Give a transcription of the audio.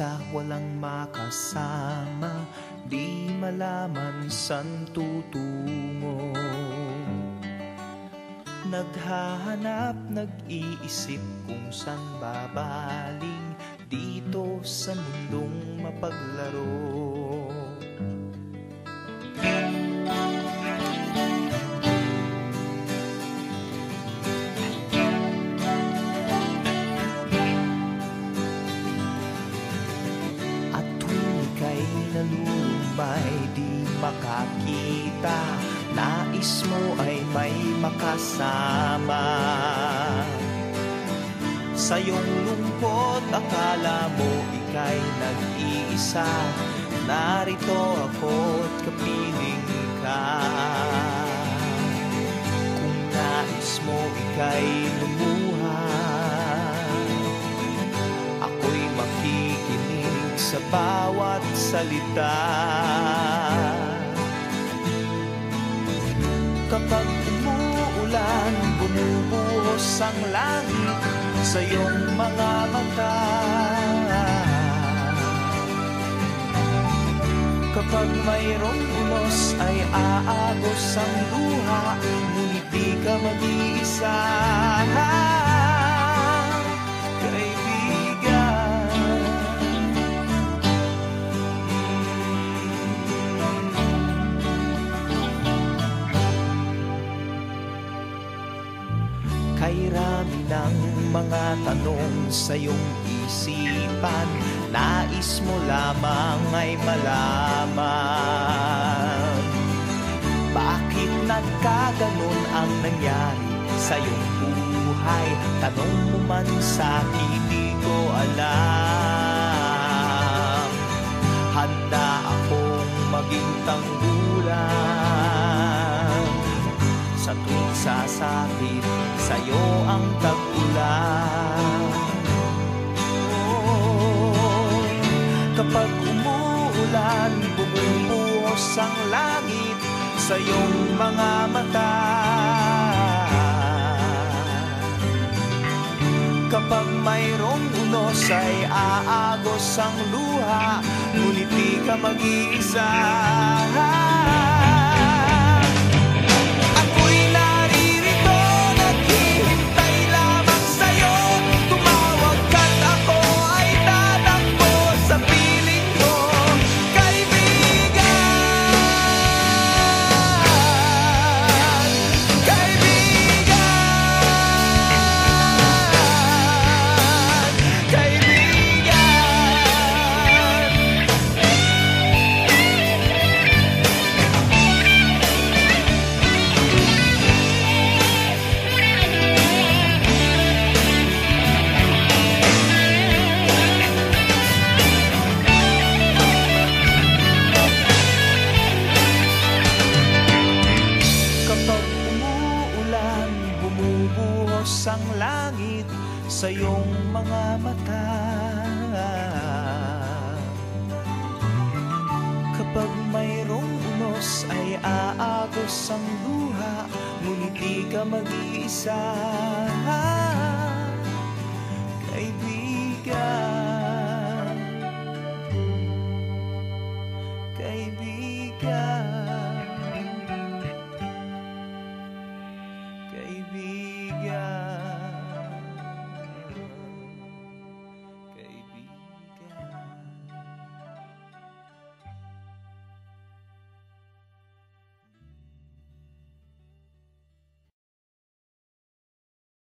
mag-isa, walang makasama, di malaman san tutungo. Naghahanap, nag-iisip kung saan babaling dito sa mundong mapaglaro. Nalulumbay, di makakita, nais mo ay may makasama. Sa iyong lungkot, akala mo ika'y nag-iisa, narito ako't kapiling ka. Kung nais mo ika'y lumuha, ako'y makikinig sa bawat salita. Kapag umuulan, bumubuhos ang langit sa iyong mga mata. Kapag mayroong unos ay aagos ang luha, ngunit di ka mag-iisa. Kay rami ng mga tanong sa iyong isipan, nais mo lamang ay malaman. Bakit nagkaganon ang nangyari sa iyong buhay? Tanong mo man sa'kin, di ko alam. Handa akong maging tanggulan sa tuwing sasakit sa'yo ang tag-ulan. Oh, kapag umuulan, bumubuhos ang langit sa iyong mga mata. Kapag mayroong unos ay aagos ang luha, ngunit di ka mag-iisa. Ang langit sa iyong mga mata. Kapag mayroong unos ay aagos ang luha, ngunit di ka mag-iisa. Kaibigan.